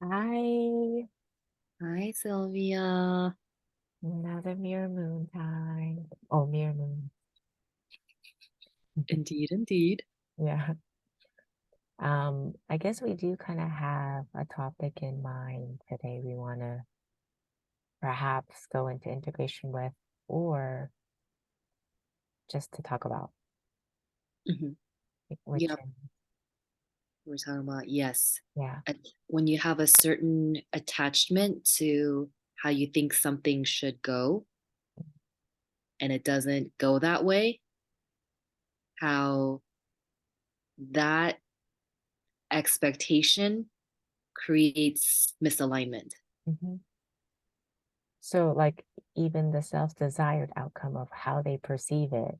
Hi, Hi, Sylvia. another mirror moon time. Oh, mirror moon. Indeed, indeed. Yeah. I guess we do kind of have a topic in mind today we want to perhaps go into integration with or just to talk about, Hmm. which Yep, we're talking about yes. yeah. When you have a certain attachment to how you think something should go and it doesn't go that way, how that expectation creates misalignment. hmm So like even the self-desired outcome of how they perceive it,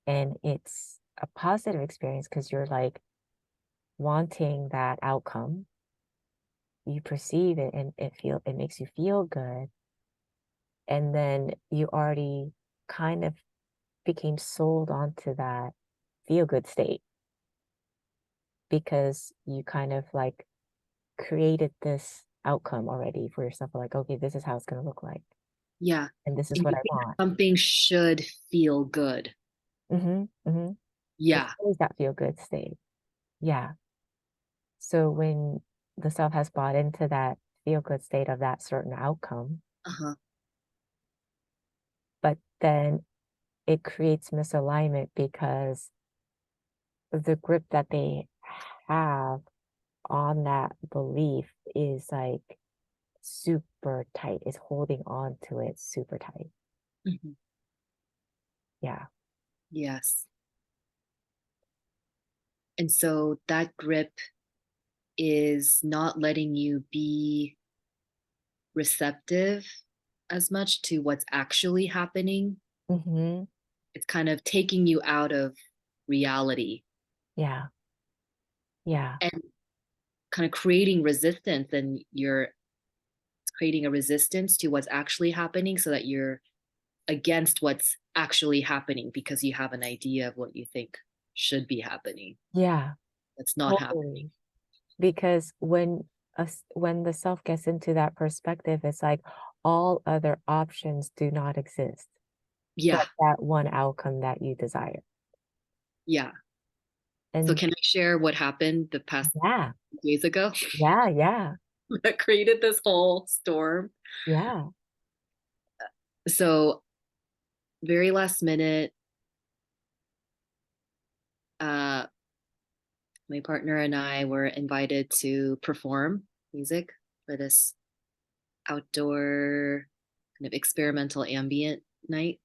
and it's a positive experience because you're like wanting that outcome. You perceive it and it makes you feel good, and then you already kind of became sold onto that feel good state because you kind of like created this outcome already for yourself, like, okay, this is how it's going to look like, Yeah. and this is And what you I think want. something should feel good. Mm-hmm. It's Yeah. always that feel good state. Yeah. So when the self has bought into that feel good state of that certain outcome, Uh-huh. but then it creates misalignment because the grip that they have on that belief is like super tight, is holding on to it super tight. Mhm. Yeah. Yes. And so that grip is not letting you be receptive as much to what's actually happening. Mm-hmm. It's kind of taking you out of reality Yeah. Yeah. and kind of creating resistance. And you're creating a resistance to what's actually happening so that you're against what's actually happening because you have an idea of what you think should be happening. Yeah. That's not happening. Totally. Because when the self gets into that perspective, it's like all other options do not exist but Yeah. that one outcome that you desire. Yeah. So And can I share what happened the past yeah, days ago yeah, that created this whole storm? yeah. So very last minute, uh, my partner and I were invited to perform music for this outdoor kind of experimental ambient night.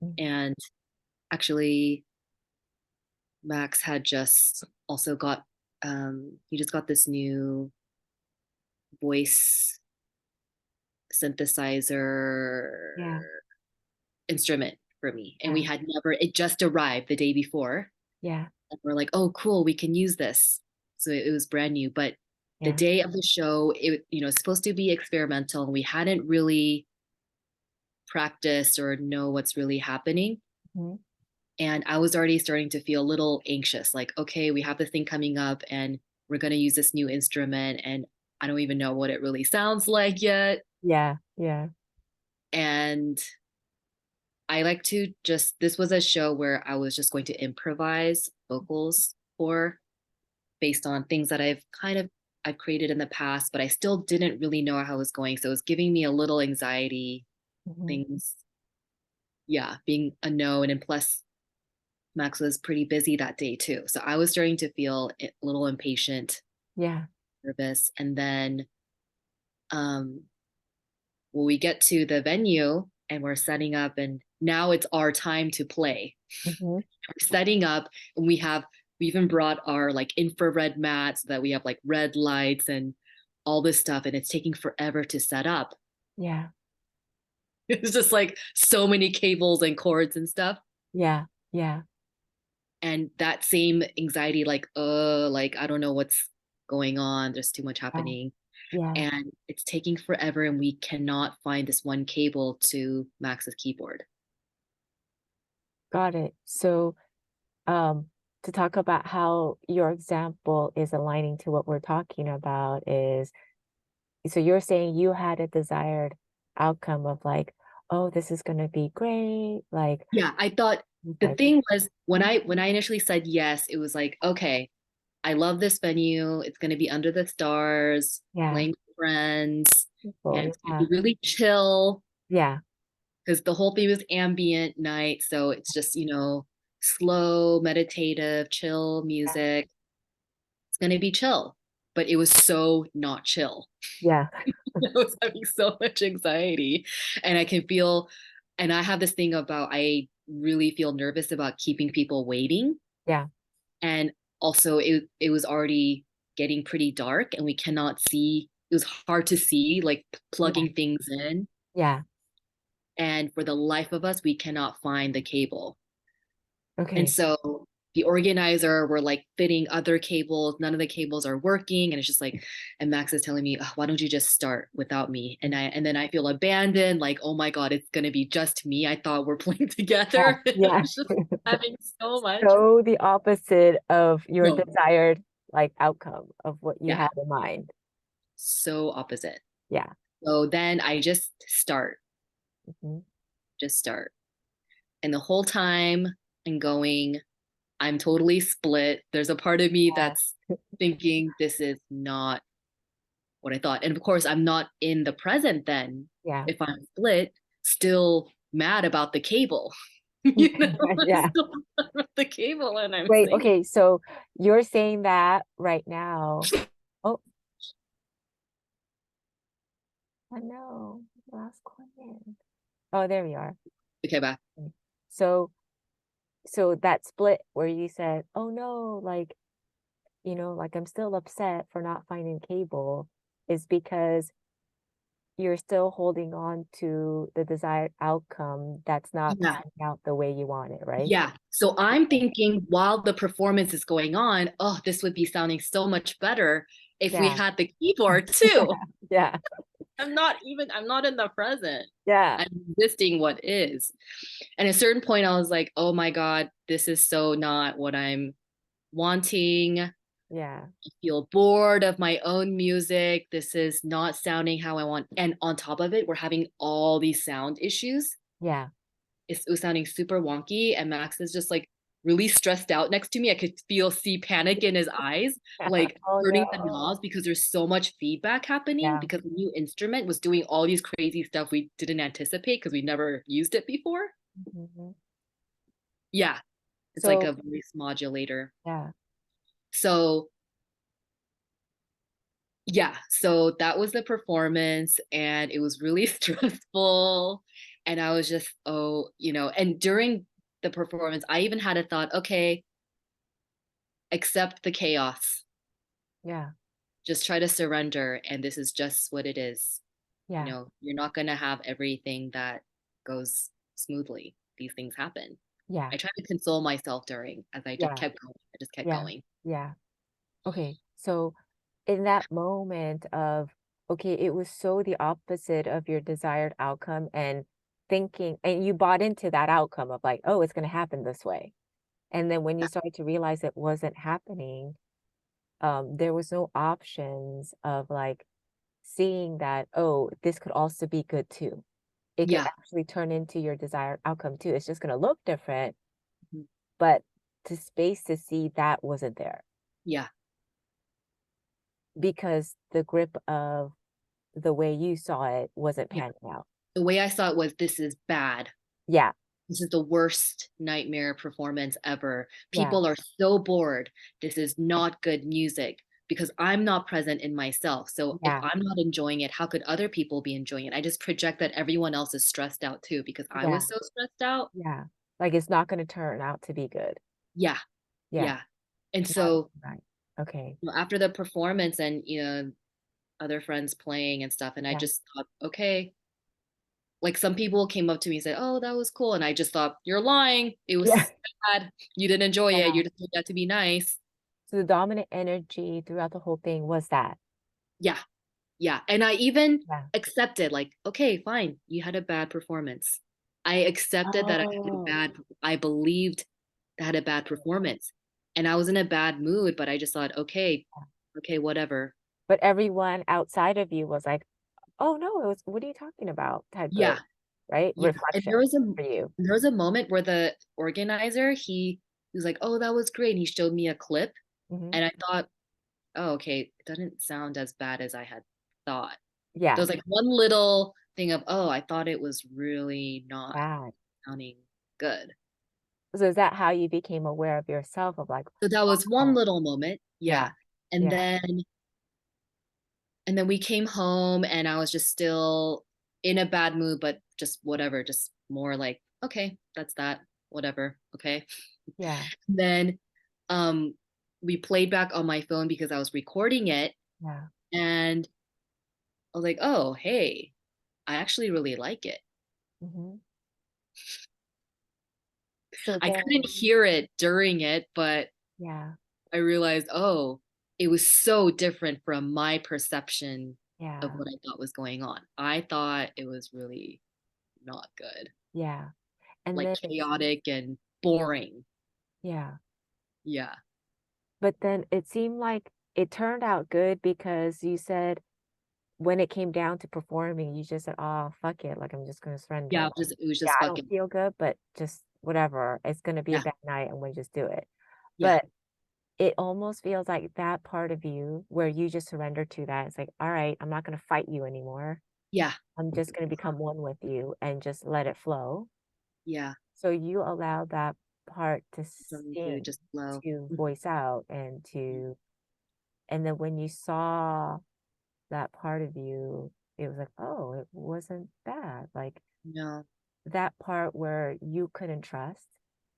Mm, And actually, Max had just also got, he just got this new voice yeah, synthesizer instrument for me. And we yeah, had never, it just arrived the day before. yeah, And we're like, oh, cool, we can use this. So it was brand new. But the yeah. day of the show, it's supposed to be experimental, and we hadn't really practiced or know what's really happening. Mhm. And I was already starting to feel a little anxious, like, okay, we have this thing coming up, and we're going to use this new instrument, and I don't even know what it really sounds like yet. Yeah, yeah, And I like to just, this was a show where I was just going to improvise vocals for based on things that I've created in the past, but I still didn't really know how it was going. So it was giving me a little anxiety, mhm. things, yeah, being a no. And then plus Max was pretty busy that day too. So I was starting to feel a little impatient, Yeah. nervous. And then um when we get to the venue and we're setting up and now it's our time to play. Mhm. We're setting up and we even brought our like infrared mats so that we have like red lights and all this stuff and it's taking forever to set up. Yeah, It's just like so many cables and cords and stuff. yeah, yeah, And that same anxiety, like I don't know what's going on. There's too much yeah, happening. yeah. And it's taking forever, and we cannot find this one cable to Max's keyboard. Got it. So, um, to talk about how your example is aligning to what we're talking about is, so you're saying you had a desired outcome of like, oh, this is gonna be great, like, Yeah, I thought the okay, thing was when I initially said yes, it was like, okay, I love this venue. It's going to be under the stars, yeah, playing with friends, and people, it's going to yeah, be really chill yeah, because the whole theme is ambient night. So it's just, slow, meditative, chill music. It's going to be chill. But it was so not chill. yeah, I was having so much anxiety. And I can feel, and I have this thing about I really feel nervous about keeping people waiting. yeah, And also it was already getting pretty dark and we cannot see, it was hard to see like yeah, plugging things in, yeah, and for the life of us we cannot find the cable. And okay, so the organizer were like fitting other cables, none of the cables are working, and it's just like, and Max is telling me, "Oh, why don't you just start without me?" And then I feel abandoned, like, oh my god, it's gonna be just me, I thought we're playing yeah, together. I yeah. was just having so much. So the opposite of your No, desired like outcome of what you yeah, had in mind. so opposite. Yeah. So then I Mhm. just start. And the whole time I'm going, I'm totally split. There's a part of me Yeah. that's thinking this is not what I thought. And of course, I'm not in the present then. Yeah. If I'm split, still mad about the cable. I'm Yeah. still mad about the cable and I'm Wait, saying, okay, so you're saying that right now. Oh, I know. Last question. Oh, there we are. okay, bye. Mm. So so that split where you said, "Oh no, like, like I'm still upset for not finding cable," is because you're still holding on to the desired outcome that's not Yeah. panning out the way you want it, right? Yeah. So I'm Okay. thinking while the performance is going on, oh, this would be sounding so much better if we Yeah. had the keyboard too. Yeah. I'm not in the present. Yeah. I'm resisting what is. And at a certain point, I was like, oh my God, this is so not what I'm wanting. I Yeah. feel bored of my own music. This is not sounding how I want. And on top of it, we're having all these sound issues. Yeah. It was sounding super wonky. And Max is just like really stressed out next to me. I could see panic in his eyes, like Oh turning the no. knobs because there's so much feedback happening Yeah. because the new instrument was doing all these crazy stuff we didn't anticipate because we never used it before. Mhm. Yeah, it's like So a voice modulator. yeah. So yeah, so that was the performance and it was really stressful. And I was just, oh, and during the performance, I even had a thought, okay, accept the chaos. Yeah. Just try to surrender. And this is just what it is. Yeah. You're not going to have everything that goes smoothly. These things happen. Yeah. I tried to console myself during as I just Yeah. kept going. I just kept Yeah. going. Yeah. Okay. So in that moment of, okay, it was so the opposite of your desired outcome and thinking, and you bought into that outcome of like, oh, it's going to happen this way. And then when you started to realize it wasn't happening, there was no options of like seeing that, oh, this could also be good too. It could Yeah. actually turn into your desired outcome too. It's just going to look different, Mhm. but to space to see that wasn't there Yeah. because the grip of the way you saw it wasn't Yeah. panning out. The way I saw it was this is bad. Yeah, This is the worst nightmare performance ever. yeah, People are so bored. This is not good music because I'm not present in myself. So if yeah, I'm not enjoying it, how could other people be enjoying it? I just project that everyone else is stressed out too because I yeah, was so stressed out. yeah. Like it's not going to turn out to be good. Yeah, Yeah, yeah. And not so right. Okay. after the performance and other friends playing and stuff, and I Yeah, just thought, okay, like some people came up to me and said, "Oh, that was cool," and I just thought, "You're lying. It yeah, was bad. You didn't enjoy it. yeah. You just got to be nice." So the dominant energy throughout the whole thing was that. Yeah, yeah. And I even Yeah. accepted, like, okay, fine, you had a bad performance. I accepted that Oh, I believed I had a bad performance. and I was in a bad mood, but I just thought, okay, okay, whatever. But everyone outside of you was like, "Oh, no, it was what are you talking about?" type of, Yeah, right? yeah. And Reflection for you. there was a moment where the organizer, he was like, "Oh, that was great." And he showed me a clip, Mhm. and I thought, "Oh, okay, it doesn't sound as bad as I had thought." There Yeah, was like one little thing of, "Oh, I thought it was really not bad. sounding good." So is that how you became aware of yourself of like, So that was one "Oh, little moment. yeah, Yeah. And yeah, then we came home and I was just still in a bad mood, but just whatever, just more like, okay, that's that, whatever. Okay. yeah, Then um we played back on my phone because I was recording it, yeah." and I was like, oh, hey, I actually really like it. Mhm. So I then couldn't hear it during it, but yeah, I realized, oh, it was so different from my perception of yeah, what I thought was going on. I thought it was really not good, yeah, and like then it's chaotic and boring. yeah. Yeah. But then it seemed like it turned out good because you said when it came down to performing, you just said, "Oh, fuck it, like, I'm just gonna surrender." Yeah, Like, it was "Yeah, just I don't fucking, feel good, but just whatever. It's gonna be a yeah, bad night, I'm gonna just do it." yeah, But it almost feels like that part of you where you just surrender to that, it's like, "Alright, I'm not gonna fight you anymore. yeah, I'm just gonna become one with you and just let it flow." yeah. So you allow that part to Something to sing, just flow. to Mhm. voice out, and then when you saw that part of you, it was like, "Oh, it wasn't bad." Like, No. that part where you couldn't trust,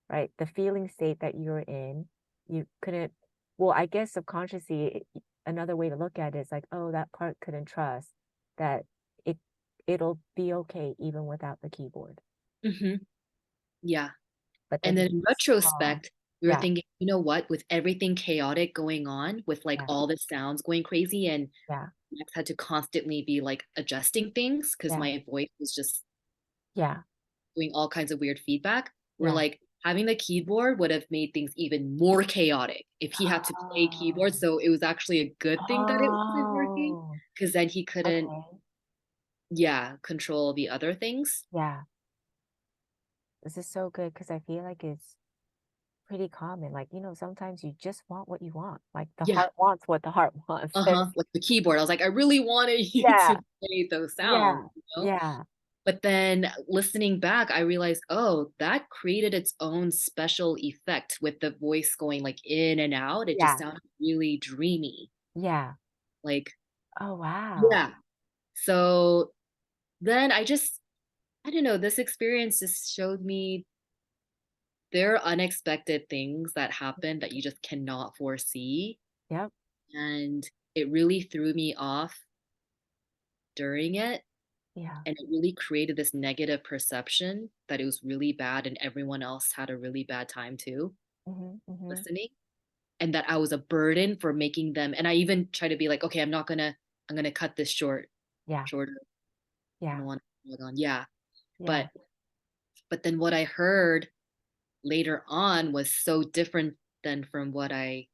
right? The feeling state that you're in, you couldn't well, I guess subconsciously, another way to look at it is like, "Oh, that part couldn't trust that it it'll be okay even without the keyboard." Hmm. Yeah. But And then then you in saw retrospect, we were yeah, thinking, you know what, with everything chaotic going on, with like yeah, all the sounds going crazy, and yeah, Max had to constantly be like adjusting things because yeah, my voice was just yeah, doing all kinds of weird feedback. We're yeah. like, having the keyboard would have made things even more chaotic if he had to play keyboard. Oh. So it was actually a good thing that it wasn't working, Oh, because then he couldn't, okay. yeah, control the other things. Yeah. This is so good because I feel like it's pretty common. Like, sometimes you just want what you want. Like the Yeah. heart wants what the heart wants. And Uh-huh. Like the keyboard. I was like, I really wanted you yeah, to play those yeah, sounds, you know? yeah, But then listening back, I realized, oh, that created its own special effect with the voice going like in and out. It just yeah, sounded really dreamy. yeah. Like, Oh, wow. yeah. So then I don't know, this experience just showed me there are unexpected things that happen that you just cannot foresee. Yep. And it really threw me off during it. Yeah. And it really created this negative perception that it was really bad and everyone else had a really bad time too Hmm, hmm. listening. And that I was a burden for making them. And I even try to be like, okay, I'm gonna cut this Yeah, shorter. I yeah, don't want to go on. Yeah. yeah. But then what I heard later on was so different than from what I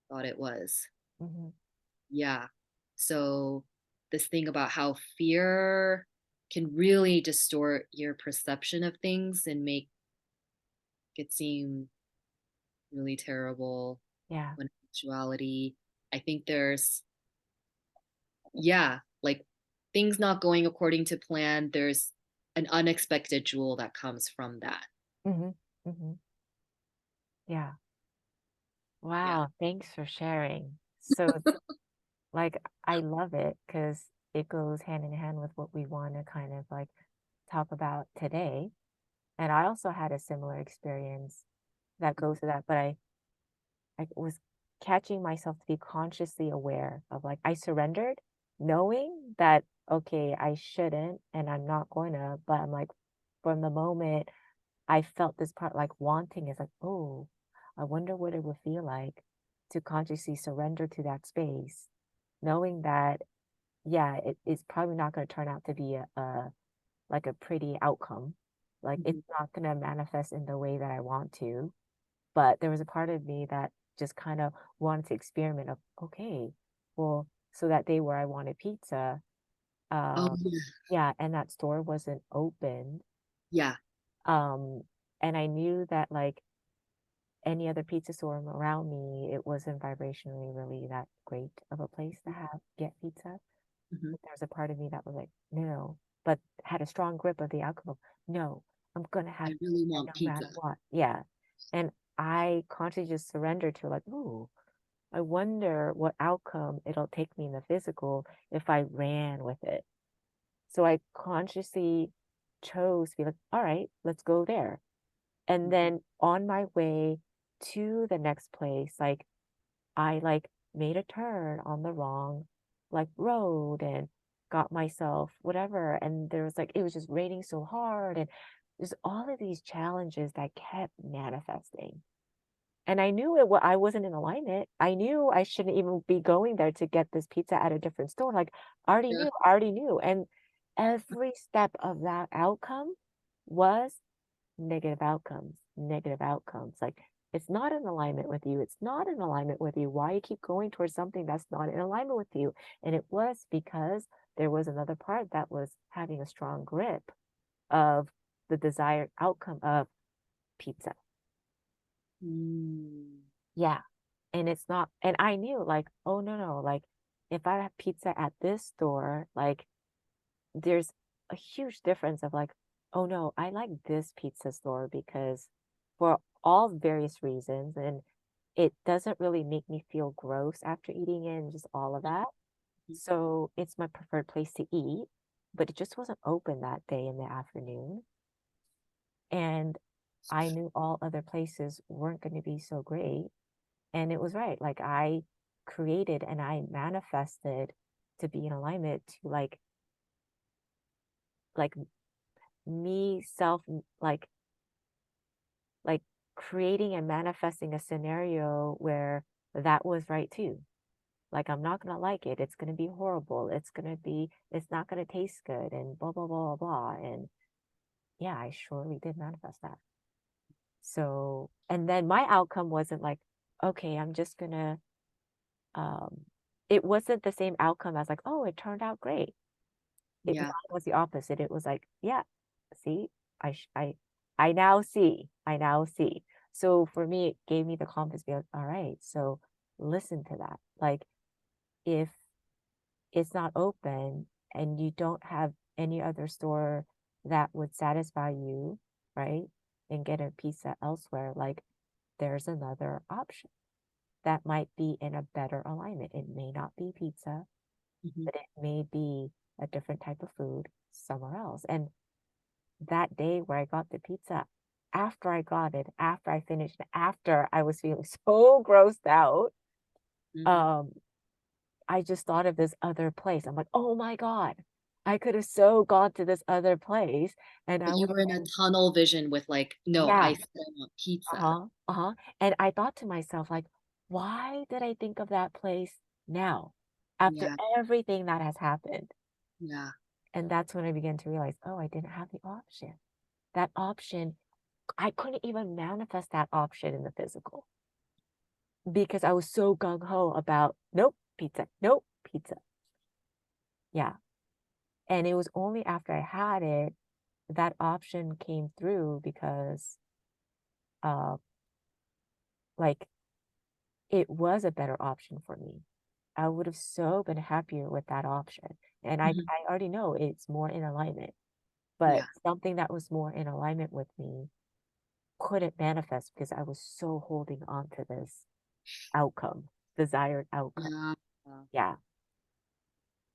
thought it was. Hmm. Yeah. So this thing about how fear can really distort your perception of things and make it seem really terrible Yeah. when in actuality, I think there's, yeah, like things not going according to plan, there's an unexpected jewel that comes from that. Hmm, hmm. Yeah. Yeah. Wow. Thanks for sharing. So, like, I love it because it goes hand in hand with what we want to kind of like talk about today. And I also had a similar experience that goes to that, but I was catching myself to be consciously aware of like I surrendered, knowing that okay, I shouldn't and I'm not going to, but I'm like from the moment I felt this part like wanting is like, oh, I wonder what it would feel like to consciously surrender to that space, knowing that yeah, it's probably not going to turn out to be a like a pretty outcome. Like it's Mhm. not going to manifest in the way that I want to. But there was a part of me that just kind of wanted to experiment of, okay, well, so that day where I wanted pizza, Oh um, yeah. yeah, and that store wasn't open. Yeah. Um, and I knew that like any other pizza store around me, it wasn't vibrationally really that great of a place to have get pizza. Mhm. But there's a part of me that was like, no, but had a strong grip of the outcome of, no, I'm gonna have I really pizza want no matter pizza. what. Yeah. And I consciously just surrendered to like, ooh, I wonder what outcome it'll take me in the physical if I ran with it. So I consciously chose to be like, all right, let's go there. And Mhm. then on my way to the next place, like I like made a turn on the wrong like road and got myself whatever. And there was like it was just raining so hard and there's all of these challenges that kept manifesting. And I knew I wasn't in alignment. I knew I shouldn't even be going there to get this pizza at a different store. Like Yeah. I already knew. And every step of that outcome was negative outcomes, negative outcomes. Like it's not in alignment with you. It's not in alignment with you. Why you keep going towards something that's not in alignment with you? And it was because there was another part that was having a strong grip of the desired outcome of pizza. Mm. Yeah. And it's not, and I knew like, oh no, no, like if I have pizza at this store, like there's a huge difference of like, oh no, I like this pizza store because for all various reasons, and it doesn't really make me feel gross after eating it and just all of that. So it's my preferred place to eat, but it just wasn't open that day in the afternoon. And I knew all other places weren't going to be so great. And it was right. Like I created and I manifested to be in alignment to like me self like creating and manifesting a scenario where that was right too. Like I'm not gonna like it. It's gonna be horrible. It's not gonna taste good and blah blah blah blah blah. And yeah, I surely did manifest that. So and then my outcome wasn't like, okay, I'm just gonna it wasn't the same outcome as like, oh, it turned out great. Mine Yeah. was the opposite. It was like, yeah, see, I sh I now see. I now see. So for me, it gave me the confidence to be like, all right, so listen to that. Like if it's not open and you don't have any other store that would satisfy you, right? And get a pizza elsewhere, like there's another option that might be in a better alignment. It may not be pizza, Mhm. but it may be a different type of food somewhere else. And that day where I got the pizza, after I got it, after I finished, after I was feeling so grossed out, Mhm. um, I just thought of this other place. I'm like, oh my God, I could have so gone to this other place and I But you would were in have a been, tunnel vision with like, no, yeah, I still want pizza. uh-huh, uh-huh. And I thought to myself, like, why did I think of that place now after Yeah. everything that has happened? Yeah. And that's when I began to realize, oh, I didn't have the option. That option, I couldn't even manifest that option in the physical because I was so gung ho about nope, pizza, nope, pizza. Yeah. And it was only after I had it that option came through because uh like it was a better option for me. I would have so been happier with that option. And Mhm. I already know it's more in alignment, but Yeah. something that was more in alignment with me couldn't manifest because I was so holding on to this outcome, desired outcome. Yeah. Yeah.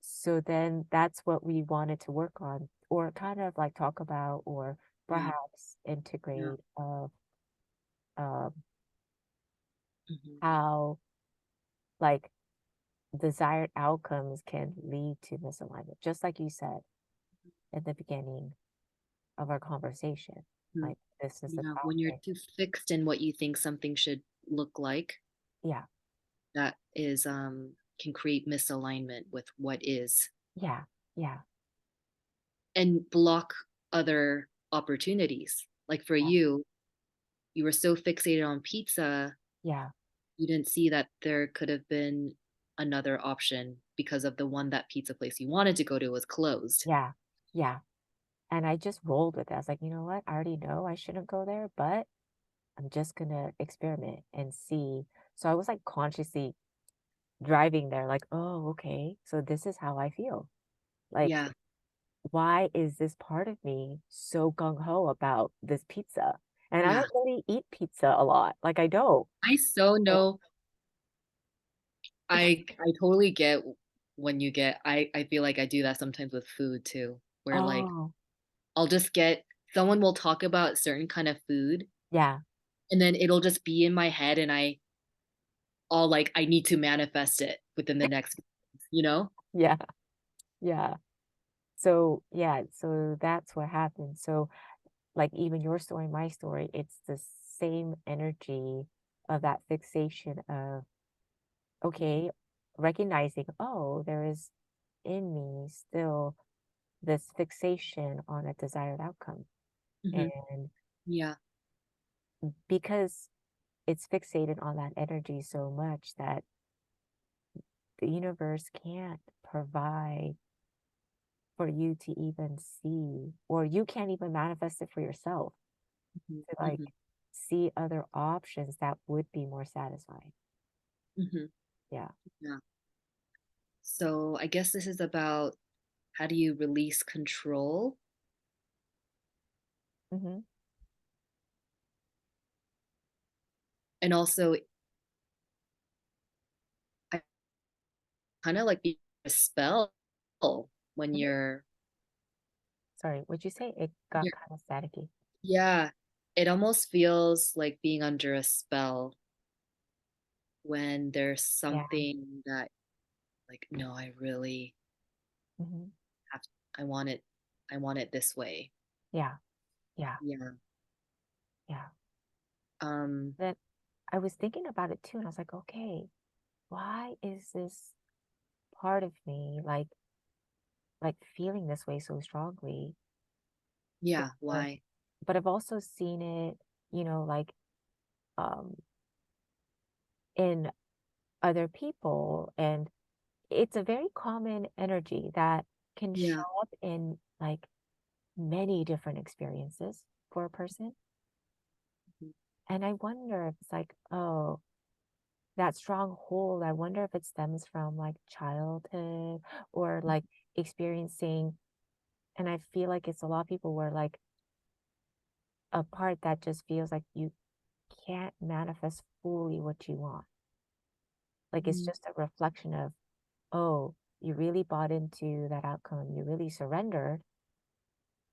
So then that's what we wanted to work on or kind of like talk about or Yeah. perhaps Yeah. integrate of um, Mhm. how like desired outcomes can lead to misalignment. Just like you said at the beginning of our conversation. Mhm. Like this is the Yeah. When you're topic. too fixed in what you think something should look like, Yeah. that is can create misalignment with what is Yeah. Yeah. and block other opportunities. Like for Yeah. you, you were so fixated on pizza, Yeah. you didn't see that there could have been another option because of the one that pizza place you wanted to go to was closed. Yeah. Yeah. And I just rolled with it. I was like, you know what? I already know I shouldn't go there, but I'm just gonna experiment and see. So I was like consciously driving there, like, oh, okay. So this is how I feel. Like, Yeah. why is this part of me so gung ho about this pizza? And I Yeah. don't really eat pizza a lot. Like, I don't. I so So- know. I totally get when you get I feel like I do that sometimes with food too, where like Oh, I'll just get someone will talk about certain kind of food yeah. and then it'll just be in my head and I'll like I need to manifest it within the next, you know? Yeah. Yeah. So, yeah. So that's what happened. So, like, even your story, my story, it's the same energy of that fixation of, okay, recognizing, oh, there is in me still this fixation on a desired outcome. Hmm. And Yeah. because it's fixated on that energy so much that the universe can't provide for you to even see, or you can't even manifest it for yourself Hmm. to like Hmm. see other options that would be more satisfying. Hmm. Yeah. Yeah. So I guess this is about how do you release control Hmm. and also I kind of like be a spell when Hmm. you're Sorry, would you say it got kind of staticky? yeah, it almost feels like being under a spell when there's Yeah. something that like no, I really Hmm. have I want it I want it this way. Yeah. Yeah. Yeah. Yeah. Um Then I was thinking about it too, and I was like, okay, why is this part of me like feeling this way so strongly? yeah, Or, why? but I've also seen it, like um in other people, and it's a very common energy that can show Yeah. up in like many different experiences for a person. Mhm. And I wonder if it's like, oh, that strong hold, I wonder if it stems from like childhood or like experiencing, and I feel like it's a lot of people where like a part that just feels like you can't manifest fully what you want. Like it's Mhm. just a reflection of, oh, you really bought into that outcome. You really surrendered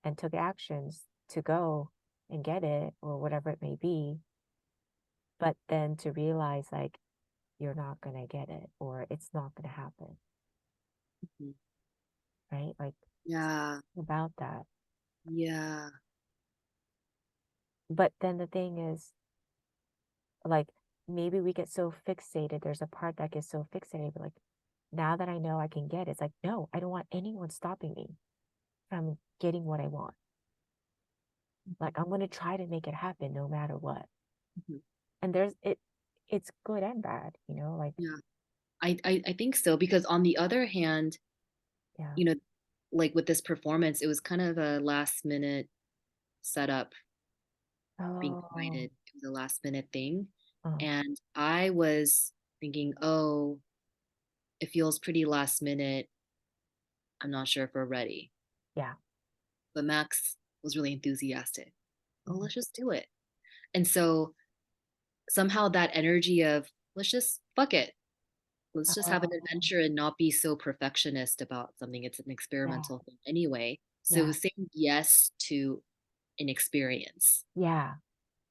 and took actions to go and get it or whatever it may be. But then to realize like you're not going to get it or it's not going to happen, Mhm. right? Like Yeah. about that. Yeah. But then the thing is, like, maybe we get so fixated. There's a part that gets so fixated, but like, now that I know I can get it, it's like, no, I don't want anyone stopping me from getting what I want. Mhm. Like, I'm going to try to make it happen no matter what. Mhm. And it's good and bad, like, Yeah. I think so because on the other hand, yeah. you know, like with this performance, it was kind of a last minute setup being Oh, invited. It was a last minute thing. oh, And I was thinking, oh, it feels pretty last minute. I'm not sure if we're ready. yeah. But Max was really enthusiastic. Oh, Mhm. let's just do it. And so somehow that energy of let's just fuck it. Let's just have an Oh, adventure and not be so perfectionist about something. It's an yeah, experimental thing anyway. So yeah, saying yes to an experience. yeah.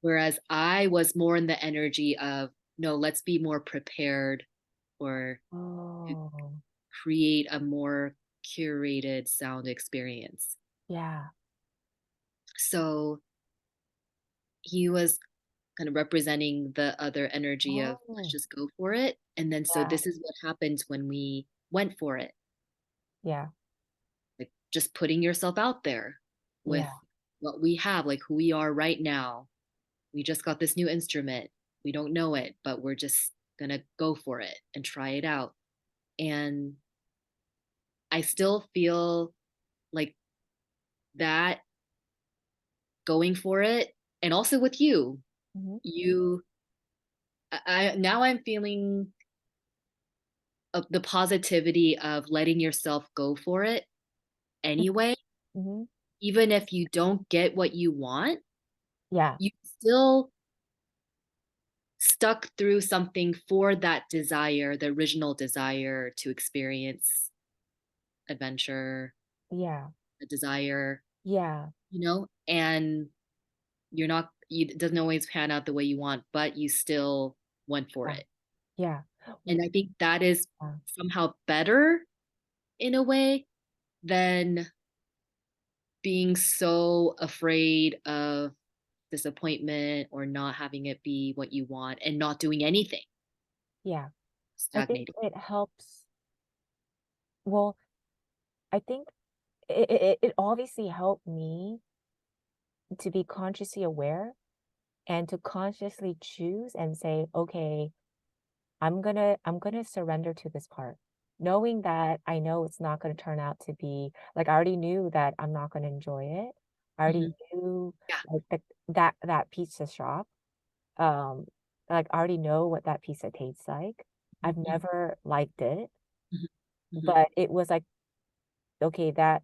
Whereas I was more in the energy of, no, let's be more prepared or to Oh, create a more curated sound experience. yeah. So he was kind of representing the other energy of let's Oh, just go for it. And then so yeah, this is what happens when we went for it. yeah, Like just putting yourself out there with yeah. what we have, like who we are right now. we just got this new instrument. We don't know it, but we're just gonna go for it and try it out. And I still feel like that going for it, and also with you, Mhm. you, now I'm feeling the positivity of letting yourself go for it anyway, Mhm. even if you don't get what you want, Yeah. you still stuck through something for that desire, the original desire to experience adventure, Yeah. a desire, Yeah. and you're not, it doesn't always pan out the way you want, but you still went for Yeah. it. Yeah. And I think that is Yeah. somehow better in a way than being so afraid of disappointment or not having it be what you want and not doing anything, Yeah. I think stagnating. it helps. Well, I think it obviously helped me to be consciously aware and to consciously choose and say, okay, I'm gonna surrender to this part. Knowing that I know it's not gonna turn out to be like I already knew that I'm not gonna enjoy it. I already Mhm. knew Yeah. like that pizza shop. Um, like I already know what that pizza tastes like. I've Mhm. never liked it, Mhm. Mhm. but it was like, okay, that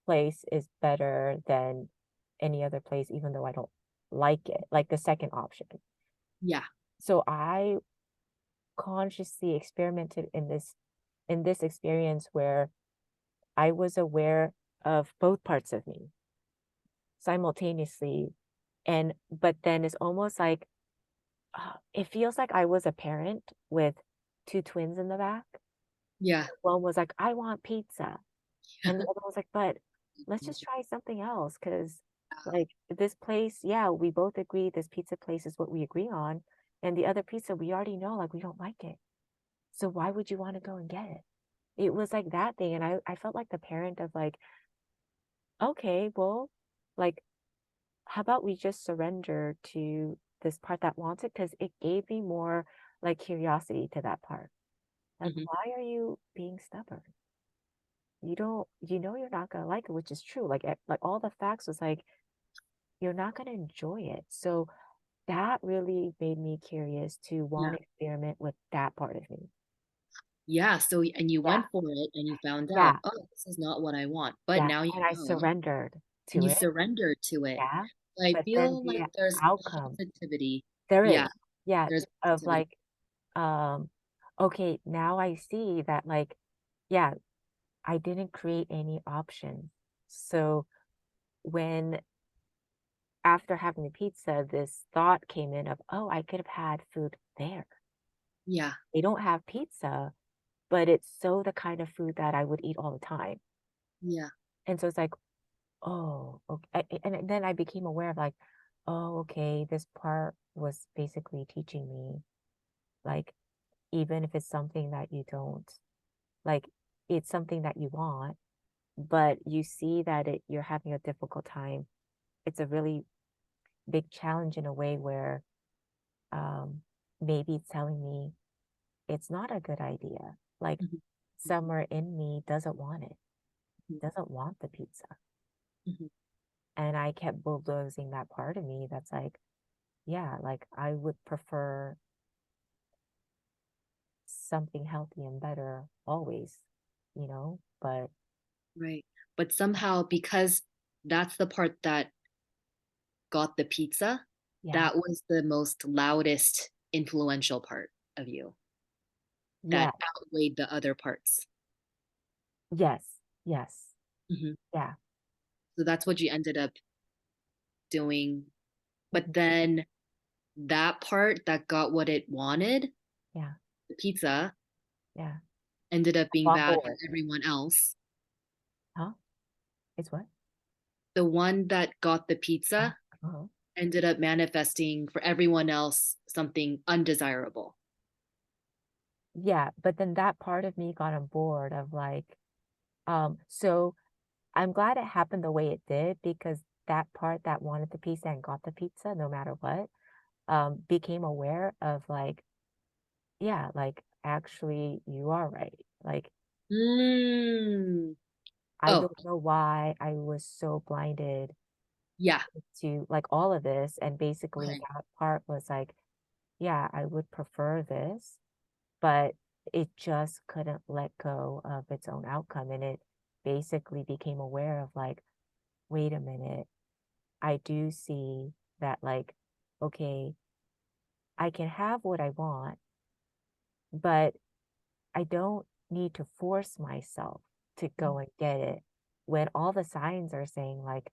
place is better than any other place, even though I don't like it, like the second option. Yeah. So I consciously experimented in this experience where I was aware of both parts of me simultaneously. And but then it's almost like it feels like I was a parent with two twins in the back. Yeah. One was like, I want pizza. And the other was like, but let's just try something else because like this place, yeah, we both agree this pizza place is what we agree on. And the other pizza, we already know like we don't like it. So why would you want to go and get it? It was like that thing. And I felt like the parent of like, okay, well, like, how about we just surrender to this part that wants it? Because it gave me more like curiosity to that part. Like, Mhm. why are you being stubborn? You don't, you know, you're not gonna like it, which is true. Like, like all the facts was like, you're not gonna enjoy it. So that really made me curious to want Yeah. to experiment with that part of me. Yeah. So, and you Yeah, went for it and you found out, yeah, oh, this is not what I want. But yeah. now you And I know, surrendered and to you it. surrendered to it. Yeah. I But then feel like the there's outcome, positivity. there Yeah. is, yeah, There's of positivity. like, um, okay, now I see that like, yeah, I didn't create any options. So when after having the pizza, this thought came in of, oh, I could have had food there. Yeah. They don't have pizza, but it's so the kind of food that I would eat all the time. Yeah. And so it's like, oh, okay. And then I became aware of like, oh, okay, this part was basically teaching me like, even if it's something that you don't like, it's something that you want, but you see that you're having a difficult time. It's a really big challenge in a way where um, maybe it's telling me it's not a good idea. Like Mhm. somewhere in me doesn't want it, Mhm. doesn't want the pizza. Mhm. And I kept bulldozing that part of me that's like, yeah, like I would prefer something healthy and better always, but Right. But somehow, because that's the part that got the pizza, yeah, that was the most loudest, influential part of you yeah, that outweighed the other parts. yes, yes, Mhm. yeah, So that's what you ended up doing. But mhm, then that part that got what it wanted, yeah, the pizza, yeah. ended up being On bad for board. everyone else. Huh? It's what? The one that got the Uh-huh. pizza Uh-huh. ended up manifesting for everyone else something undesirable. Yeah, but then that part of me got on board of like, so I'm glad it happened the way it did because that part that wanted the pizza and got the pizza no matter what, became aware of like, yeah, like actually you are right. Like Mm. I Oh, don't know why I was so blinded yeah. to like all of this. And basically Okay. that part was like, yeah, I would prefer this, but it just couldn't let go of its own outcome. And it basically became aware of like, wait a minute, I do see that like, okay, I can have what I want, but I don't need to force myself to go and get it when all the signs are saying like,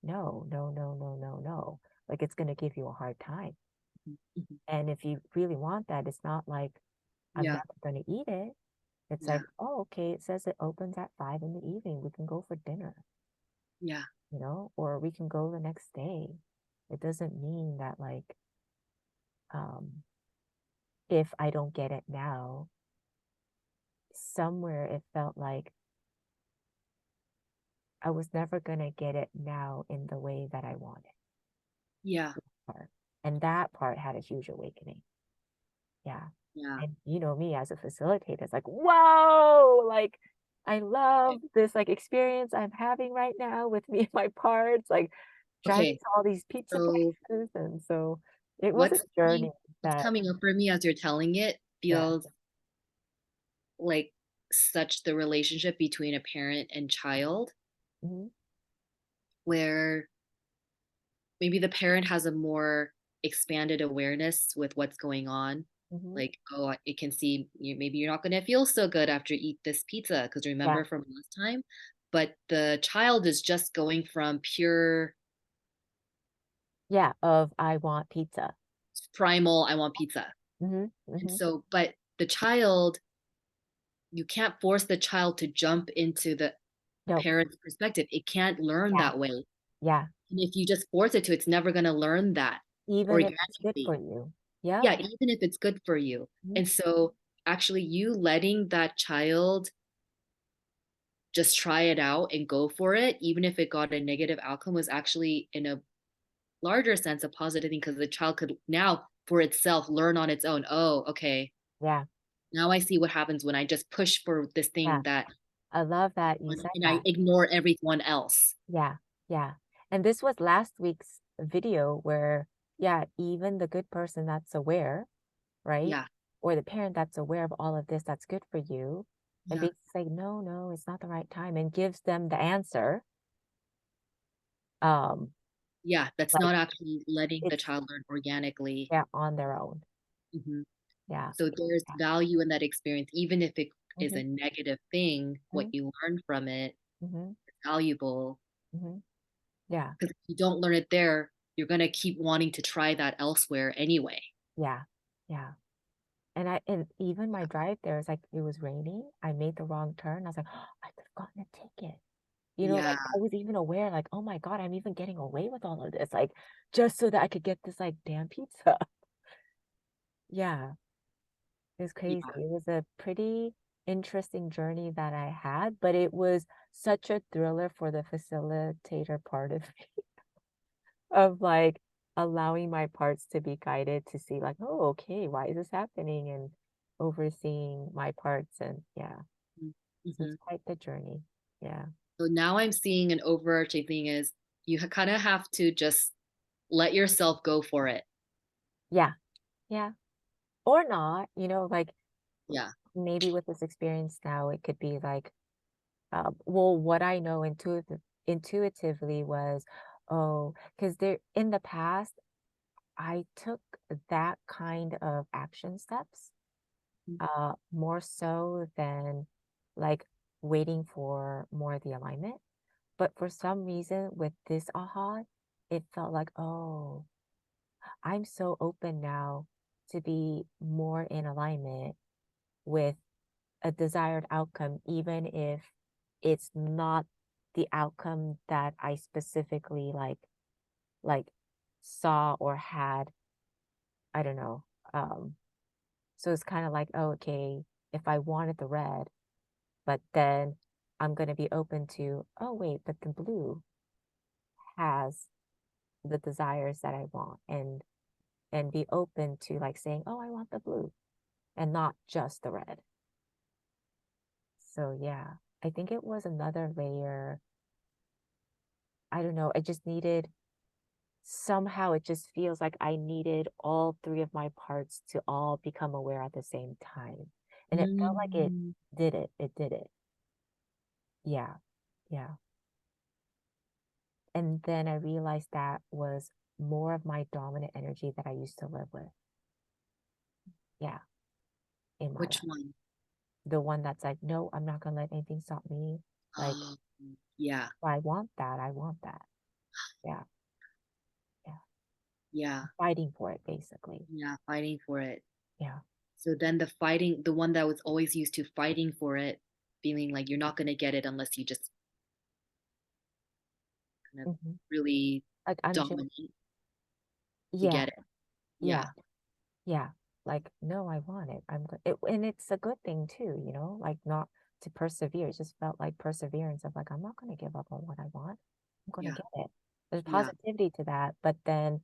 no, no, no, no, no, no. Like it's going to give you a hard time. Mhm, mhm. And if you really want that, it's not like I'm Yeah. never going to eat it. It's Yeah. like, oh, okay, it says it opens at 5 in the evening. We can go for dinner, Yeah. or we can go the next day. It doesn't mean that like, um, if I don't get it now, somewhere it felt like I was never going to get it now in the way that I wanted. Yeah. Part. And that part had a huge awakening. Yeah. Yeah. And you know me as a facilitator, it's like, whoa, like I love this like experience I'm having right now with me and my parts, like driving Okay. to all these pizza So places. And so it was a what's journey coming what's that, coming up for me as you're telling it yeah. feels like such the relationship between a parent and child, Hmm. where maybe the parent has a more expanded awareness with what's going on. Hmm. Like, oh, it can see maybe you're not going to feel so good after you eat this pizza because Yeah. remember from last time. But the child is just going from pure Yeah. Of I want pizza. primal, I want pizza. Hmm. And Hmm. so, but the child, you can't force the child to jump into the Nope. parent's perspective. It can't learn Yeah. that way. And Yeah. if you just force it to, it's never going to learn that Even if it's good for organically. you. Yep. Yeah, even if it's good for you. Mhm. And so actually you letting that child just try it out and go for it, even if it got a negative outcome, was actually in a larger sense a positive thing because the child could now for itself learn on its own. Oh, okay. Yeah. Now I see what happens when I just push for this Yeah. thing that I love that you said and I that. ignore everyone else. Yeah, yeah. And this was last week's video where, yeah, even the good person that's aware, right? Yeah. Or the parent that's aware of all of this that's good for you, and Yeah. basically say, no, no, it's not the right time, and gives them the answer. Um, Yeah. That's like not actually letting the it's, child learn organically. yeah, on their own. Mhm. Yeah. So there's Yeah. value in that experience, even if it is Hmm. a negative thing, what you learn from it Hmm. is valuable. Hmm. Yeah. Because if you don't learn it there, you're going to keep wanting to try that elsewhere anyway. Yeah. Yeah. And even my drive there is like it was raining. I made the wrong turn. I was like, oh, I could have gotten a ticket. Yeah. Like I was even aware, like, oh my God, I'm even getting away with all of this, like just so that I could get this like damn pizza. Yeah, it was crazy. Yeah. It was a pretty interesting journey that I had, but it was such a thriller for the facilitator part of me, of like allowing my parts to be guided to see, like, oh, okay, why is this happening? And overseeing my parts. And yeah, so it's Mm-hmm. quite the journey. Yeah. So now I'm seeing an overarching thing is you kind of have to just let yourself go for it. Yeah. Yeah. Or not, like Yeah. maybe with this experience now, it could be like, well, what I know intuitively was, oh, because there in the past, I took that kind of action steps, more so than like waiting for more of the alignment. But for some reason, with this aha, it felt like, oh, I'm so open now to be more in alignment with a desired outcome, even if it's not the outcome that I specifically like saw or had. I don't know. Um, so it's kind of like, oh, okay, if I wanted the red, but then I'm gonna be open to, oh wait, but the blue has the desires that I want, and be open to like saying, oh, I want the blue and not just the red. So yeah, I think it was another layer. I don't know. I just needed somehow it just feels like I needed all three of my parts to all become aware at the same time. And it felt like it Mm. did it. It did it. Yeah. Yeah. And then I realized that was more of my dominant energy that I used to live with. Yeah. In my Which life. one? The one that's like, no, I'm not gonna let anything stop me. Like, Oh, yeah, I want that. I want that. Yeah. Yeah. yeah, Fighting for it, basically. yeah, fighting for it. Yeah. So then the fighting, the one that was always used to fighting for it, feeling like you're not going to get it unless you just kind of Hmm. really Like, I'm just, dominate to yeah. get it. Yeah, Yeah. Yeah. Like, no, I want it. And it's a good thing too, like not to persevere. It just felt like perseverance of like, I'm not going to give up on what I want. I'm going to yeah, get it. There's yeah. positivity to that. But then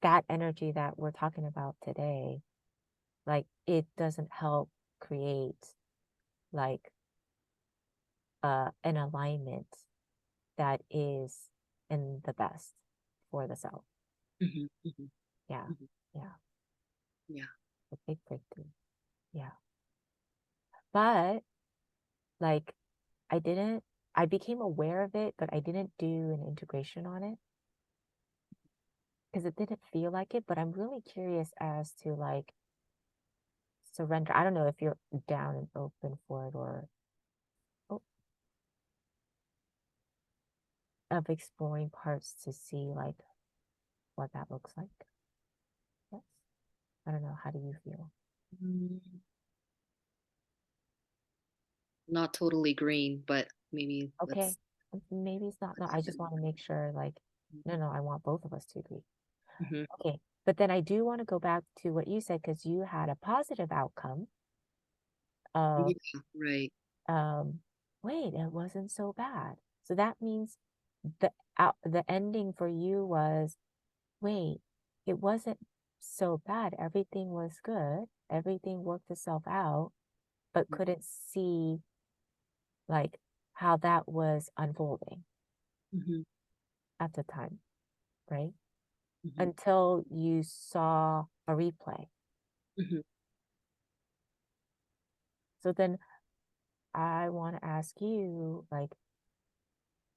that energy that we're talking about today, like, it doesn't help create like an alignment that is in the best for the self. Hmm, hmm, Yeah. hmm. Yeah. Yeah. A big breakthrough. Yeah. But like, I didn't, I became aware of it, but I didn't do an integration on it because it didn't feel like it. But I'm really curious as to like surrender. I don't know if you're down and open for it or oh, of exploring parts to see like what that looks like. Yes. I don't know. How do you feel? Mm, not totally green, but maybe Okay. Maybe it's not. No, I just want to make sure like, no, no, I want both of us to agree. hmm. Okay. But then I do want to go back to what you said because you had a positive outcome of Yeah, right. um wait, it wasn't so bad. So that means the ending for you was wait, it wasn't so bad. Everything was good. Everything worked itself out, but couldn't see like how that was unfolding Hmm, at the time, right? hmm, Until you saw a replay. hmm. So then I want to ask you like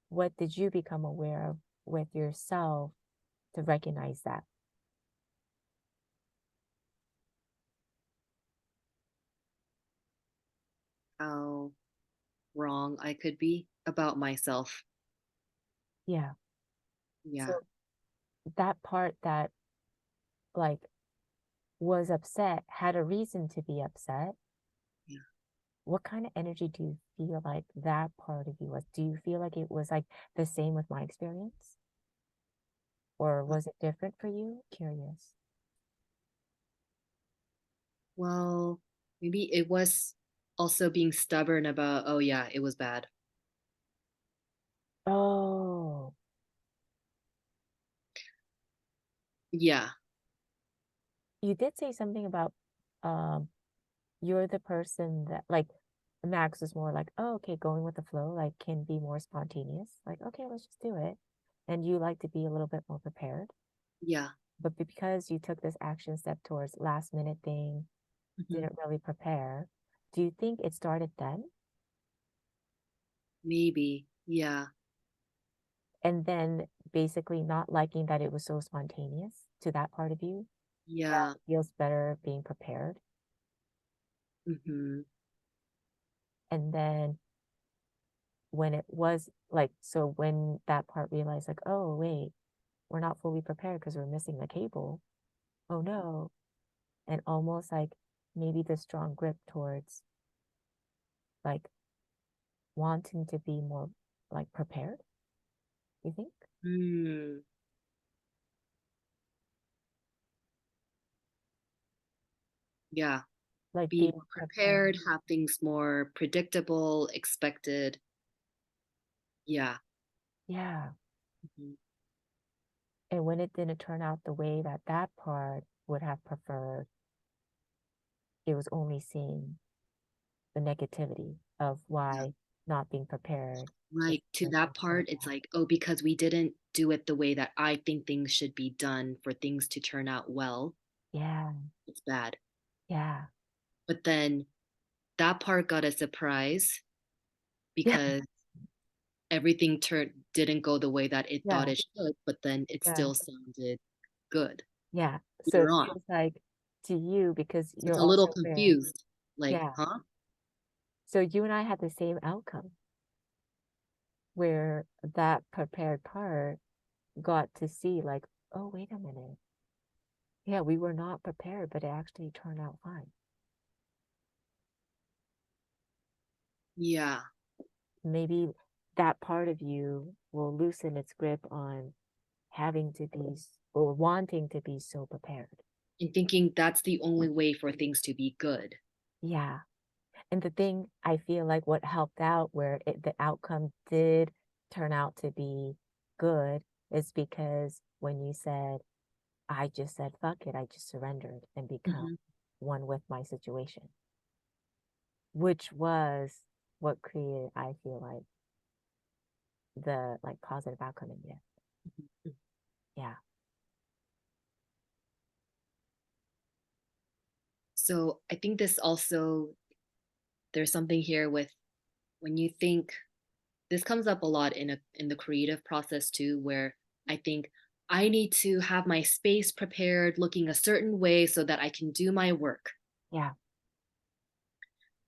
what did you become aware of with yourself to recognize that? How wrong I could be about myself. Yeah. Yeah, So that part that like was upset had a reason to be upset. yeah. What kind of energy do you feel like that part of you was? Do you feel like it was like the same with my experience? Or was it different for you? Curious. Well, maybe it was also being stubborn about, oh yeah, it was bad. Oh, Yeah, you did say something about um you're the person that like Max is more like, oh, okay, going with the flow, like can be more spontaneous. Like, okay, let's just do it. And you like to be a little bit more prepared. yeah. But because you took this action step towards last minute thing, Hmm. didn't really prepare, do you think it started then? Maybe. Yeah, And then basically not liking that it was so spontaneous to that part of you. Now yeah. it feels better being prepared. Hmm. And then when it was like, so when that part realized, like, oh, wait, we're not fully prepared because we're missing the cable. Oh no. And almost like maybe the strong grip towards like wanting to be more like prepared, you think? Mm, yeah. Like Be being more prepared. prepared, have things more predictable, expected. Yeah. Yeah. Mhm. And when it didn't turn out the way that that part would have preferred, it was only seeing the negativity of Yeah. why not being prepared is Right. To making that it so part, it's bad. like, oh, because we didn't do it the way that I think things should be done for things to turn out well, Yeah, it's bad. yeah, But then that part got a surprise yeah, because everything turned didn't go the way that it thought yeah, it should, but then it yeah, still sounded good yeah. So later it on. feels like to you, because It's you're a little also aware, confused. Like, yeah. huh? So you and I had the same outcome where that prepared part got to see, like, oh, wait a minute. Yeah, we were not prepared, but it actually turned out fine. Yeah. Maybe that part of you will loosen its grip on having to be or wanting to be so prepared. And thinking that's the only way for things to be good. Yeah. And the thing I feel like what helped out where the outcome did turn out to be good is because when you said, I just said, fuck it, I just surrendered and become Hmm. one with my situation, which was what created, I feel like, the like positive outcome in it. Yeah. So I think this also, there's something here with when you think this comes up a lot in the creative process too, where I think I need to have my space prepared looking a certain way so that I can do my work. Yeah.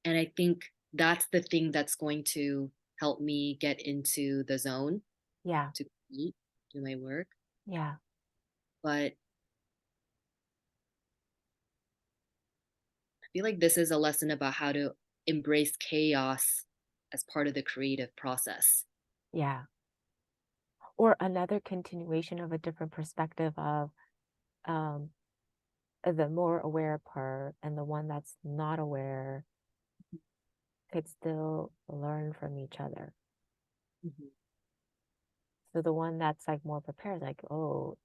And I think that's the thing that's going to help me get into the zone Yeah. to create, do my work. Yeah. But I feel like this is a lesson about how to embrace chaos as part of the creative process. Yeah. Or another continuation of a different perspective of um the more aware part and the one that's not aware could still learn from each other. Mhm. So the one that's like more prepared, like, oh,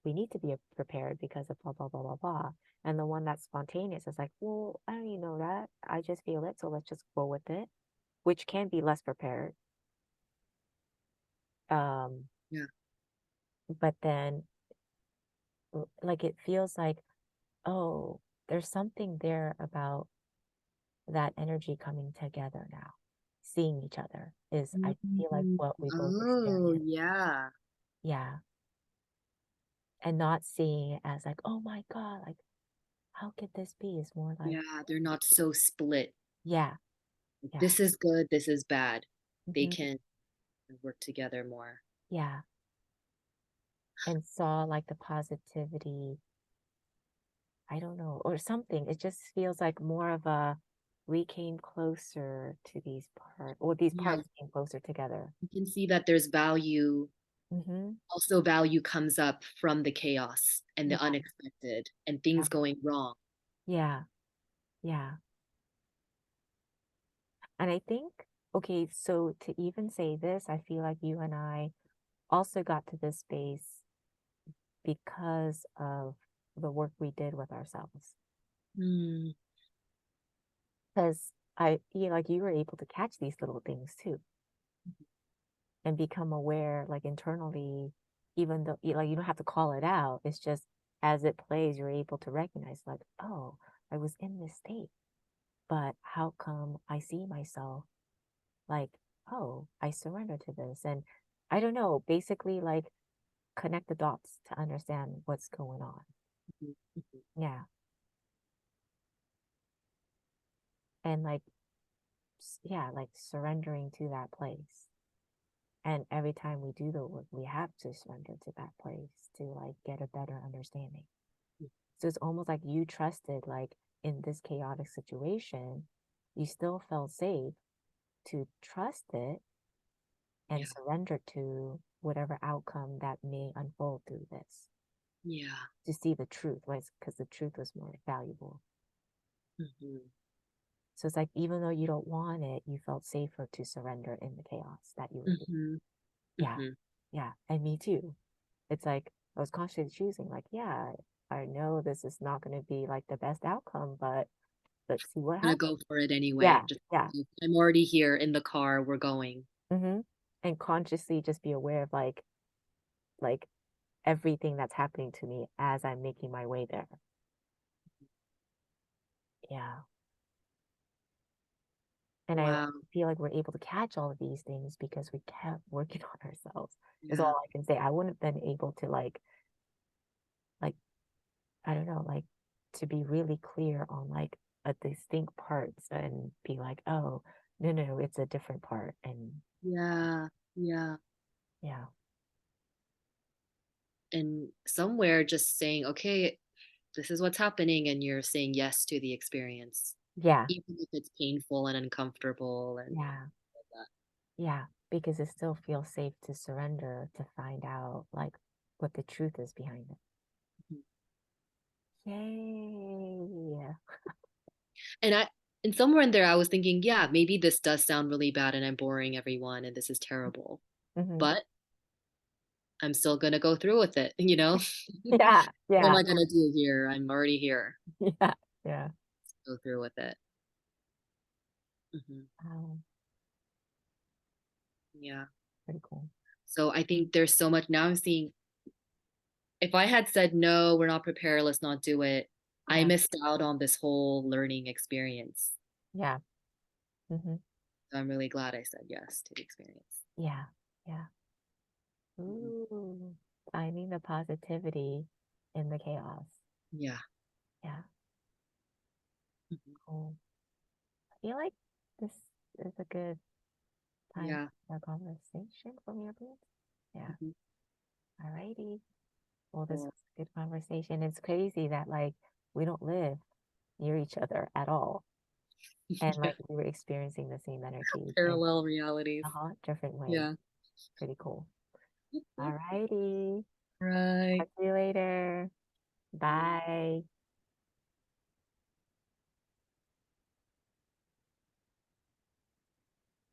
we need to be prepared because of blah, blah, blah, blah, blah. And the one that's spontaneous is like, well, I don't even know that. I just feel it. So let's just go with it, which can be less prepared. Um, Yeah. but then like it feels like, oh, there's something there about that energy coming together now. Seeing each other is, I feel like, Mhm. what we both Oh, experience. yeah. Yeah. And not seeing it as like, oh my God, like, how could this be? Is more like, Yeah. They're not so split. yeah, yeah, This is good, this is bad. They hmm, can work together more. yeah. And saw like the positivity, I don't know, or something. It just feels like more of a, we came closer to these parts, or these Yeah. parts came closer together. You can see that there's value. Mm-hmm. Also, value comes up from the chaos and the Yeah, unexpected and yeah, things going wrong. yeah, yeah. And I think, okay, so to even say this, I feel like you and I also got to this space because of the work we did with ourselves. Mm, Because like you were able to catch these little things too and become aware, like internally, even though like you don't have to call it out. It's just as it plays, you're able to recognize, like, oh, I was in this state, but how come I see myself like, oh, I surrender to this? And I don't know, basically, like connect the dots to understand what's going on. mhm, mhm. Yeah. And like, yeah, like surrendering to that place. And every time we do the work, we have to surrender to that place to like get a better understanding. So it's almost like you trusted, like in this chaotic situation, you still felt safe to trust it and Yeah. surrender to whatever outcome that may unfold through this Yeah. to see the truth, right? Because the truth was more valuable. Mhm, So it's like, even though you don't want it, you felt safer to surrender in the chaos that you were in. mhm, Yeah. mhm. Yeah. And me too. It's like I was consciously choosing, like, yeah, I know this is not going to be like the best outcome, but let's see what Gonna happens. go for it anyway. Yeah. Just Yeah. I'm already here in the car. We're going. Mm-hmm. And consciously just be aware of like everything that's happening to me as I'm making my way there. Yeah. And I Wow. feel like we're able to catch all of these things because we kept working on ourselves, is Yeah. all I can say. I wouldn't have been able to like, I don't know, like to be really clear on like a distinct parts and be like, oh, no, no, it's a different part. And Yeah. Yeah. yeah, And somewhere just saying, okay, this is what's happening, and you're saying yes to the experience, yeah, even if it's painful and uncomfortable and yeah, all that. yeah, because it still feels safe to surrender to find out like what the truth is behind it. Mhm. Yay. And somewhere in there, I was thinking, yeah, maybe this does sound really bad, and I'm boring everyone, and this is terrible. Hmm. But I'm still gonna go through with it, you know? Yeah, What am yeah, I gonna do here? I'm already here. yeah, yeah. Go through with it. Hmm. Wow, Yeah. pretty cool. So I think there's so much now I'm seeing. If I had said no, we're not prepared, let's not do it, I Yeah, missed out on this whole learning experience. yeah, hmm, So I'm really glad I said yes to the experience. yeah, yeah. Mhm. Ooh, finding the positivity in the chaos. Yeah. Yeah, Mhm. cool. I feel like this is a good time Yeah. for a conversation from your opinion. Yeah, Mhm. alrighty. Well, this Cool. was a good conversation. It's crazy that like we don't live near each other at all. And Yeah. like we were experiencing the same energies in Parallel realities. different ways. Yeah. Pretty cool. Alrighty. Right. Talk to you later. Bye.